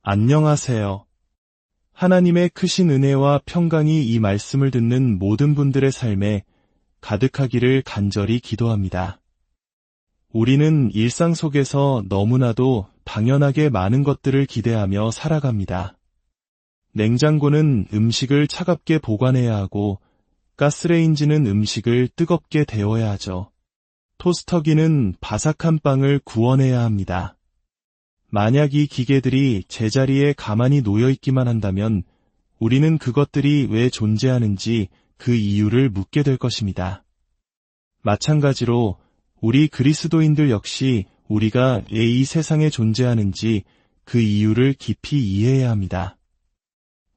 안녕하세요. 하나님의 크신 은혜와 평강이 이 말씀을 듣는 모든 분들의 삶에 가득하기를 간절히 기도합니다. 우리는 일상 속에서 너무나도 당연하게 많은 것들을 기대하며 살아갑니다. 냉장고는 음식을 차갑게 보관해야 하고, 가스레인지는 음식을 뜨겁게 데워야 하죠. 토스터기는 바삭한 빵을 구워내야 합니다. 만약 이 기계들이 제자리에 가만히 놓여있기만 한다면 우리는 그것들이 왜 존재하는지 그 이유를 묻게 될 것입니다. 마찬가지로 우리 그리스도인들 역시 우리가 왜 이 세상에 존재하는지 그 이유를 깊이 이해해야 합니다.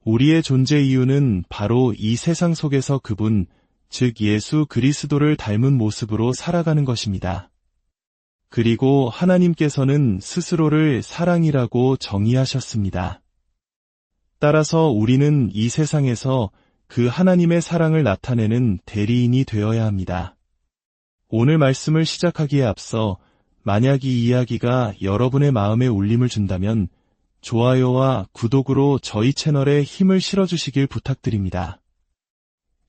우리의 존재 이유는 바로 이 세상 속에서 그분, 즉 예수 그리스도를 닮은 모습으로 살아가는 것입니다. 그리고 하나님께서는 스스로를 사랑이라고 정의하셨습니다. 따라서 우리는 이 세상에서 그 하나님의 사랑을 나타내는 대리인이 되어야 합니다. 오늘 말씀을 시작하기에 앞서 만약 이 이야기가 여러분의 마음에 울림을 준다면 좋아요와 구독으로 저희 채널에 힘을 실어주시길 부탁드립니다.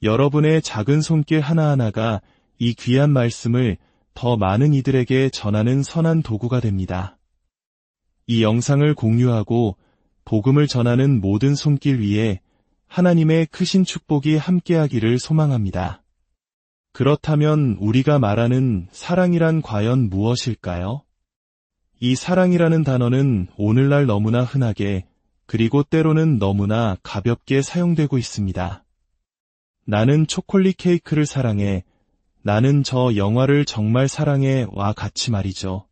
여러분의 작은 손길 하나하나가 이 귀한 말씀을 더 많은 이들에게 전하는 선한 도구가 됩니다. 이 영상을 공유하고 복음을 전하는 모든 손길 위에 하나님의 크신 축복이 함께하기를 소망합니다. 그렇다면 우리가 말하는 사랑이란 과연 무엇일까요? 이 사랑이라는 단어는 오늘날 너무나 흔하게 그리고 때로는 너무나 가볍게 사용되고 있습니다. 나는 초콜릿 케이크를 사랑해. 나는 저 영화를 정말 사랑해 와 같이 말이죠.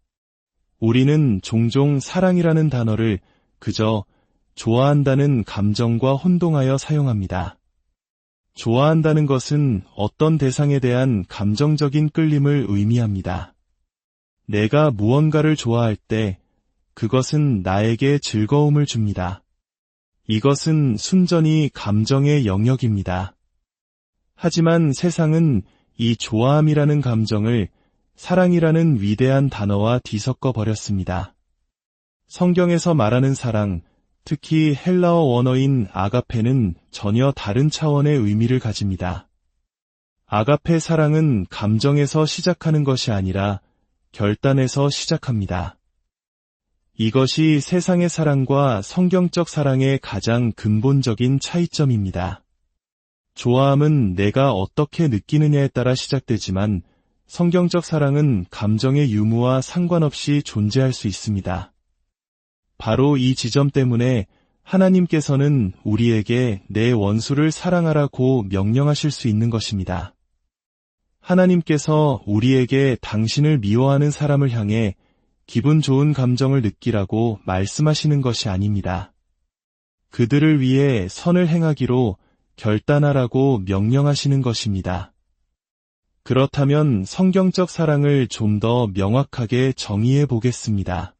우리는 종종 사랑이라는 단어를 그저 좋아한다는 감정과 혼동하여 사용합니다. 좋아한다는 것은 어떤 대상에 대한 감정적인 끌림을 의미합니다. 내가 무언가를 좋아할 때 그것은 나에게 즐거움을 줍니다. 이것은 순전히 감정의 영역입니다. 하지만 세상은 이 좋아함이라는 감정을 사랑이라는 위대한 단어와 뒤섞어 버렸습니다. 성경에서 말하는 사랑, 특히 헬라어 원어인 아가페는 전혀 다른 차원의 의미를 가집니다. 아가페 사랑은 감정에서 시작하는 것이 아니라 결단에서 시작합니다. 이것이 세상의 사랑과 성경적 사랑의 가장 근본적인 차이점입니다. 좋아함은 내가 어떻게 느끼느냐에 따라 시작되지만 성경적 사랑은 감정의 유무와 상관없이 존재할 수 있습니다. 바로 이 지점 때문에 하나님께서는 우리에게 내 원수를 사랑하라고 명령하실 수 있는 것입니다. 하나님께서 우리에게 당신을 미워하는 사람을 향해 기분 좋은 감정을 느끼라고 말씀하시는 것이 아닙니다. 그들을 위해 선을 행하기로 결단하라고 명령하시는 것입니다. 그렇다면 성경적 사랑을 좀 더 명확하게 정의해 보겠습니다.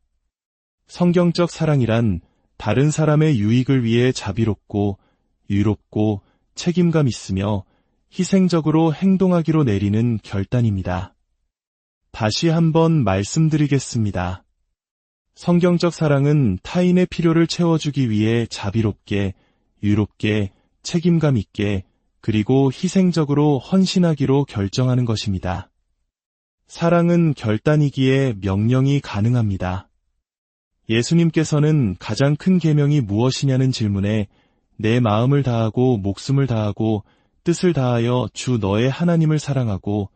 성경적 사랑이란 다른 사람의 유익을 위해 자비롭고 유롭고 책임감 있으며 희생적으로 행동하기로 내리는 결단입니다. 다시 한번 말씀드리겠습니다. 성경적 사랑은 타인의 필요를 채워주기 위해 자비롭게, 유롭게, 책임감 있게, 그리고 희생적으로 헌신하기로 결정하는 것입니다. 사랑은 결단이기에 명령이 가능합니다. 예수님께서는 가장 큰 계명이 무엇이냐는 질문에 내 마음을 다하고 목숨을 다하고 뜻을 다하여 주 너의 하나님을 사랑하고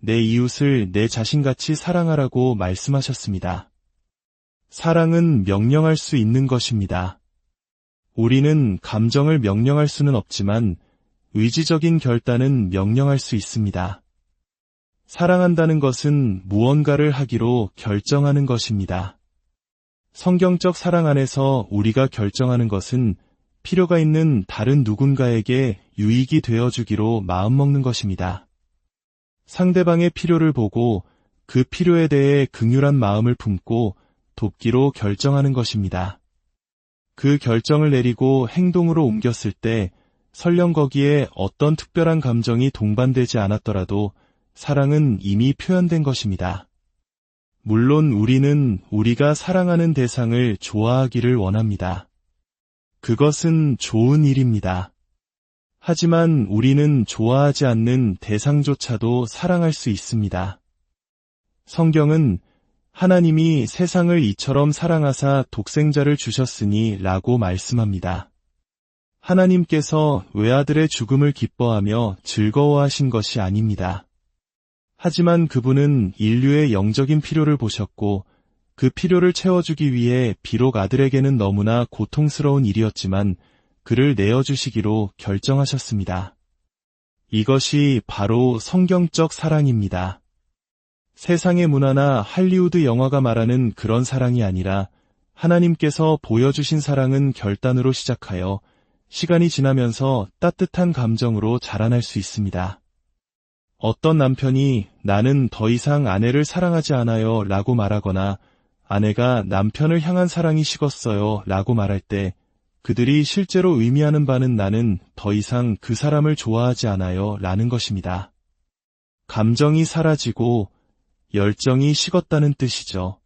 내 이웃을 내 자신같이 사랑하라고 말씀하셨습니다. 사랑은 명령할 수 있는 것입니다. 우리는 감정을 명령할 수는 없지만 의지적인 결단은 명령할 수 있습니다. 사랑한다는 것은 무언가를 하기로 결정하는 것입니다. 성경적 사랑 안에서 우리가 결정하는 것은 필요가 있는 다른 누군가에게 유익이 되어주기로 마음먹는 것입니다. 상대방의 필요를 보고 그 필요에 대해 긍휼한 마음을 품고 돕기로 결정하는 것입니다. 그 결정을 내리고 행동으로 옮겼을 때 설령 거기에 어떤 특별한 감정이 동반되지 않았더라도 사랑은 이미 표현된 것입니다. 물론 우리는 우리가 사랑하는 대상을 좋아하기를 원합니다. 그것은 좋은 일입니다. 하지만 우리는 좋아하지 않는 대상조차도 사랑할 수 있습니다. 성경은 하나님이 세상을 이처럼 사랑하사 독생자를 주셨으니 라고 말씀합니다. 하나님께서 외아들의 죽음을 기뻐하며 즐거워하신 것이 아닙니다. 하지만 그분은 인류의 영적인 필요를 보셨고 그 필요를 채워주기 위해 비록 아들에게는 너무나 고통스러운 일이었지만 그를 내어주시기로 결정하셨습니다. 이것이 바로 성경적 사랑입니다. 세상의 문화나 할리우드 영화가 말하는 그런 사랑이 아니라 하나님께서 보여주신 사랑은 결단으로 시작하여 시간이 지나면서 따뜻한 감정으로 자라날 수 있습니다. 어떤 남편이 나는 더 이상 아내를 사랑하지 않아요 라고 말하거나 아내가 남편을 향한 사랑이 식었어요 라고 말할 때 그들이 실제로 의미하는 바는 나는 더 이상 그 사람을 좋아하지 않아요 라는 것입니다. 감정이 사라지고 열정이 식었다는 뜻이죠.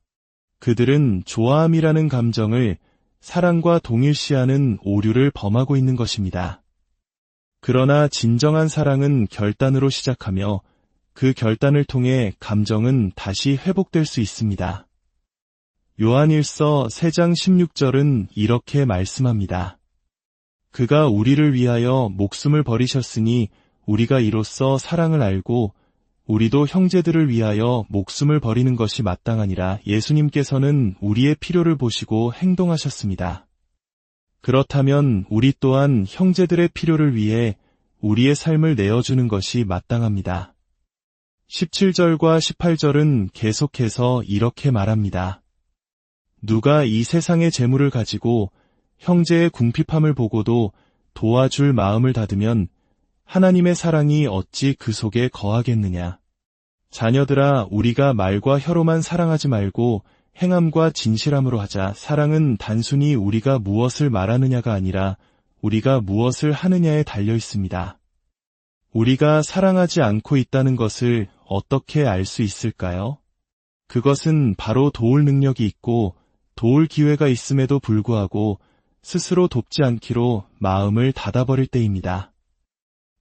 그들은 좋아함이라는 감정을 사랑과 동일시하는 오류를 범하고 있는 것입니다. 그러나 진정한 사랑은 결단으로 시작하며 그 결단을 통해 감정은 다시 회복될 수 있습니다. 요한일서 3장 16절은 이렇게 말씀합니다. 그가 우리를 위하여 목숨을 버리셨으니 우리가 이로써 사랑을 알고 우리도 형제들을 위하여 목숨을 버리는 것이 마땅하니라. 예수님께서는 우리의 필요를 보시고 행동하셨습니다. 그렇다면 우리 또한 형제들의 필요를 위해 우리의 삶을 내어주는 것이 마땅합니다. 17절과 18절은 계속해서 이렇게 말합니다. 누가 이 세상의 재물을 가지고 형제의 궁핍함을 보고도 도와줄 마음을 닫으면 하나님의 사랑이 어찌 그 속에 거하겠느냐. 자녀들아, 우리가 말과 혀로만 사랑하지 말고 행함과 진실함으로 하자. 사랑은 단순히 우리가 무엇을 말하느냐가 아니라 우리가 무엇을 하느냐에 달려 있습니다. 우리가 사랑하지 않고 있다는 것을 어떻게 알 수 있을까요? 그것은 바로 도울 능력이 있고 도울 기회가 있음에도 불구하고 스스로 돕지 않기로 마음을 닫아버릴 때입니다.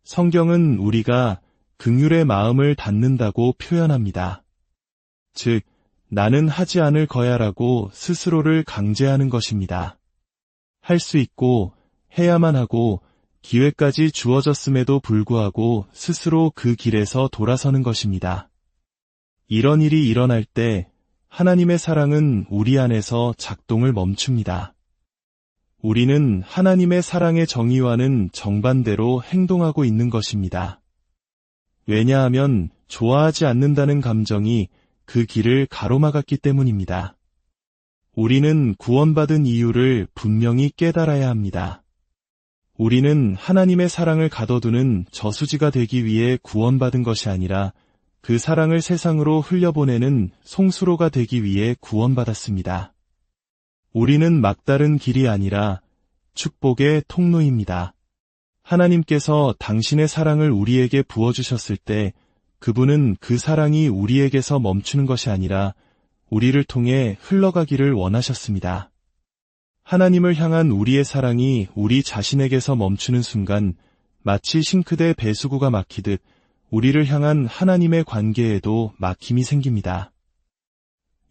성경은 우리가 긍휼의 마음을 닫는다고 표현합니다. 즉, 나는 하지 않을 거야라고 스스로를 강제하는 것입니다. 할 수 있고 해야만 하고 기회까지 주어졌음에도 불구하고 스스로 그 길에서 돌아서는 것입니다. 이런 일이 일어날 때 하나님의 사랑은 우리 안에서 작동을 멈춥니다. 우리는 하나님의 사랑의 정의와는 정반대로 행동하고 있는 것입니다. 왜냐하면 좋아하지 않는다는 감정이 그 길을 가로막았기 때문입니다. 우리는 구원받은 이유를 분명히 깨달아야 합니다. 우리는 하나님의 사랑을 가둬두는 저수지가 되기 위해 구원받은 것이 아니라 그 사랑을 세상으로 흘려보내는 송수로가 되기 위해 구원받았습니다. 우리는 막다른 길이 아니라 축복의 통로입니다. 하나님께서 당신의 사랑을 우리에게 부어주셨을 때 그분은 그 사랑이 우리에게서 멈추는 것이 아니라 우리를 통해 흘러가기를 원하셨습니다. 하나님을 향한 우리의 사랑이 우리 자신에게서 멈추는 순간 마치 싱크대 배수구가 막히듯 우리를 향한 하나님의 관계에도 막힘이 생깁니다.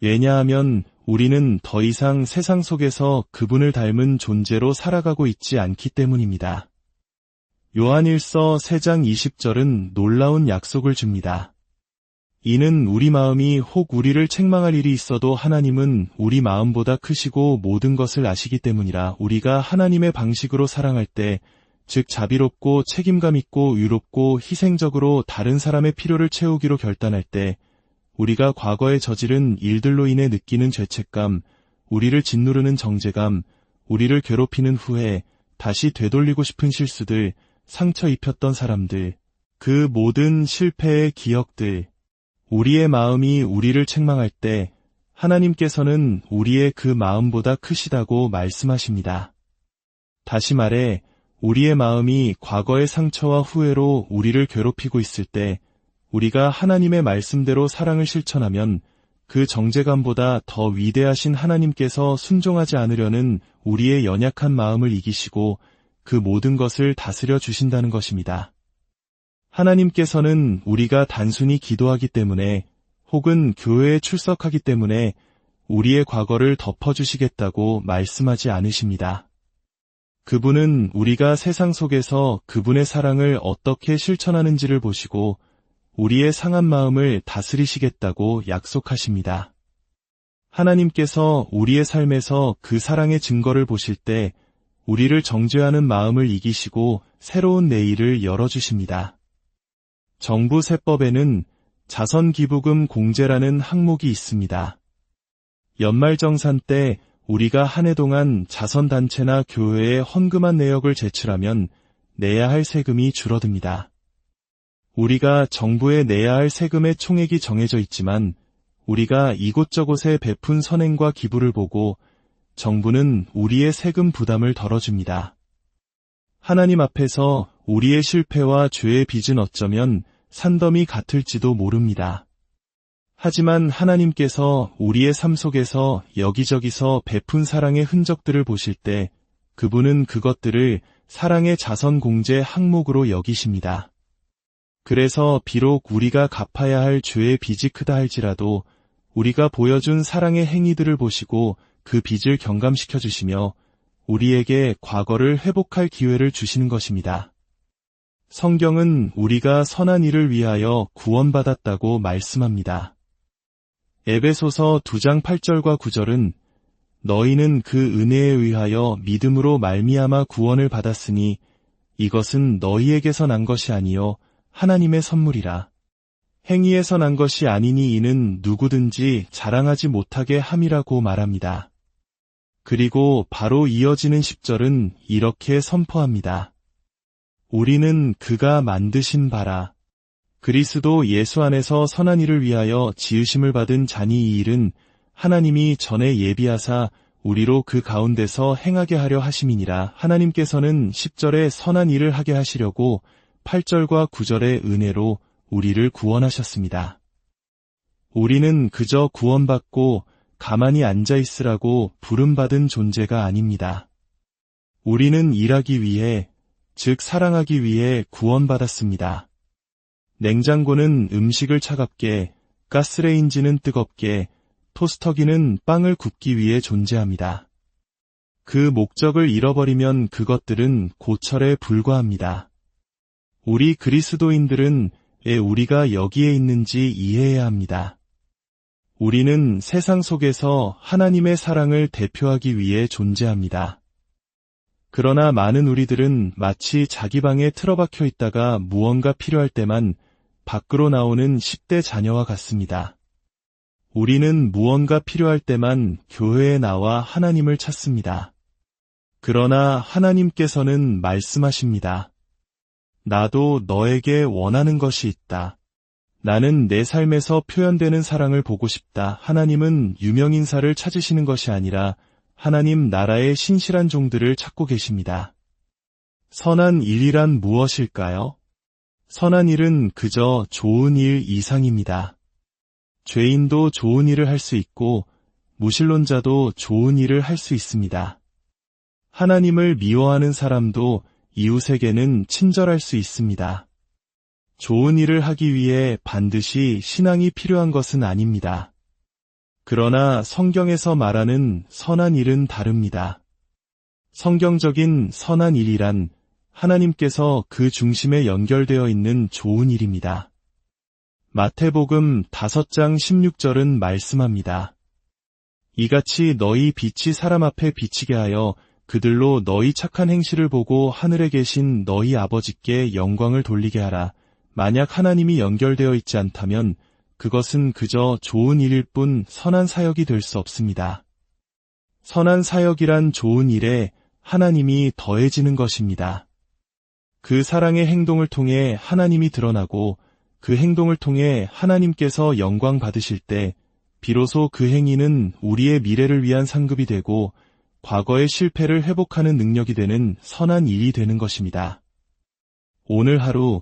왜냐하면 우리는 더 이상 세상 속에서 그분을 닮은 존재로 살아가고 있지 않기 때문입니다. 요한일서 3장 20절은 놀라운 약속을 줍니다. 이는 우리 마음이 혹 우리를 책망할 일이 있어도 하나님은 우리 마음보다 크시고 모든 것을 아시기 때문이라. 우리가 하나님의 방식으로 사랑할 때, 즉 자비롭고 책임감 있고 의롭고 희생적으로 다른 사람의 필요를 채우기로 결단할 때 우리가 과거에 저지른 일들로 인해 느끼는 죄책감, 우리를 짓누르는 정죄감, 우리를 괴롭히는 후회, 다시 되돌리고 싶은 실수들, 상처 입혔던 사람들, 그 모든 실패의 기억들, 우리의 마음이 우리를 책망할 때 하나님께서는 우리의 그 마음보다 크시다고 말씀하십니다. 다시 말해 우리의 마음이 과거의 상처와 후회로 우리를 괴롭히고 있을 때 우리가 하나님의 말씀대로 사랑을 실천하면 그 정죄감보다 더 위대하신 하나님께서 순종하지 않으려는 우리의 연약한 마음을 이기시고 그 모든 것을 다스려 주신다는 것입니다. 하나님께서는 우리가 단순히 기도하기 때문에 혹은 교회에 출석하기 때문에 우리의 과거를 덮어주시겠다고 말씀하지 않으십니다. 그분은 우리가 세상 속에서 그분의 사랑을 어떻게 실천하는지를 보시고 우리의 상한 마음을 다스리시겠다고 약속하십니다. 하나님께서 우리의 삶에서 그 사랑의 증거를 보실 때 우리를 정죄하는 마음을 이기시고 새로운 내일을 열어주십니다. 정부 세법에는 자선기부금 공제라는 항목이 있습니다. 연말정산 때 우리가 한 해 동안 자선단체나 교회에 헌금한 내역을 제출하면 내야 할 세금이 줄어듭니다. 우리가 정부에 내야 할 세금의 총액이 정해져 있지만 우리가 이곳저곳에 베푼 선행과 기부를 보고 정부는 우리의 세금 부담을 덜어줍니다. 하나님 앞에서 우리의 실패와 죄의 빚은 어쩌면 산더미 같을지도 모릅니다. 하지만 하나님께서 우리의 삶 속에서 여기저기서 베푼 사랑의 흔적들을 보실 때 그분은 그것들을 사랑의 자선 공제 항목으로 여기십니다. 그래서 비록 우리가 갚아야 할 죄의 빚이 크다 할지라도 우리가 보여준 사랑의 행위들을 보시고 그 빚을 경감시켜 주시며 우리에게 과거를 회복할 기회를 주시는 것입니다. 성경은 우리가 선한 일을 위하여 구원받았다고 말씀합니다. 에베소서 2장 8절과 9절은 너희는 그 은혜에 의하여 믿음으로 말미암아 구원을 받았으니 이것은 너희에게서 난 것이 아니요 하나님의 선물이라. 행위에서 난 것이 아니니 이는 누구든지 자랑하지 못하게 함이라고 말합니다. 그리고 바로 이어지는 10절은 이렇게 선포합니다. 우리는 그가 만드신 바라. 그리스도 예수 안에서 선한 일을 위하여 지으심을 받은 자니 이 일은 하나님이 전에 예비하사 우리로 그 가운데서 행하게 하려 하심이니라. 하나님께서는 10절에 선한 일을 하게 하시려고 8절과 9절의 은혜로 우리를 구원하셨습니다. 우리는 그저 구원받고 가만히 앉아 있으라고 부름받은 존재가 아닙니다. 우리는 일하기 위해, 즉 사랑하기 위해 구원받았습니다. 냉장고는 음식을 차갑게, 가스레인지는 뜨겁게, 토스터기는 빵을 굽기 위해 존재합니다. 그 목적을 잃어버리면 그것들은 고철에 불과합니다. 우리 그리스도인들은 왜 우리가 여기에 있는지 이해해야 합니다. 우리는 세상 속에서 하나님의 사랑을 대표하기 위해 존재합니다. 그러나 많은 우리들은 마치 자기 방에 틀어박혀 있다가 무언가 필요할 때만 밖으로 나오는 10대 자녀와 같습니다. 우리는 무언가 필요할 때만 교회에 나와 하나님을 찾습니다. 그러나 하나님께서는 말씀하십니다. 나도 너에게 원하는 것이 있다. 나는 내 삶에서 표현되는 사랑을 보고 싶다. 하나님은 유명인사를 찾으시는 것이 아니라 하나님 나라의 신실한 종들을 찾고 계십니다. 선한 일이란 무엇일까요? 선한 일은 그저 좋은 일 이상입니다. 죄인도 좋은 일을 할 수 있고 무신론자도 좋은 일을 할 수 있습니다. 하나님을 미워하는 사람도 이웃에게는 친절할 수 있습니다. 좋은 일을 하기 위해 반드시 신앙이 필요한 것은 아닙니다. 그러나 성경에서 말하는 선한 일은 다릅니다. 성경적인 선한 일이란 하나님께서 그 중심에 연결되어 있는 좋은 일입니다. 마태복음 5장 16절은 말씀합니다. 이같이 너희 빛이 사람 앞에 비치게 하여 그들로 너희 착한 행실을 보고 하늘에 계신 너희 아버지께 영광을 돌리게 하라. 만약 하나님이 연결되어 있지 않다면 그것은 그저 좋은 일일 뿐 선한 사역이 될 수 없습니다. 선한 사역이란 좋은 일에 하나님이 더해지는 것입니다. 그 사랑의 행동을 통해 하나님이 드러나고 그 행동을 통해 하나님께서 영광 받으실 때 비로소 그 행위는 우리의 미래를 위한 상급이 되고 과거의 실패를 회복하는 능력이 되는 선한 일이 되는 것입니다. 오늘 하루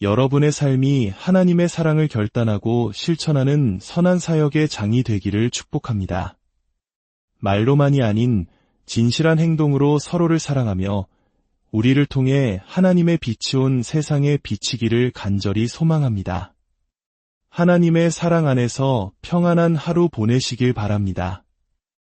여러분의 삶이 하나님의 사랑을 결단하고 실천하는 선한 사역의 장이 되기를 축복합니다. 말로만이 아닌 진실한 행동으로 서로를 사랑하며 우리를 통해 하나님의 빛이 온 세상에 비치기를 간절히 소망합니다. 하나님의 사랑 안에서 평안한 하루 보내시길 바랍니다.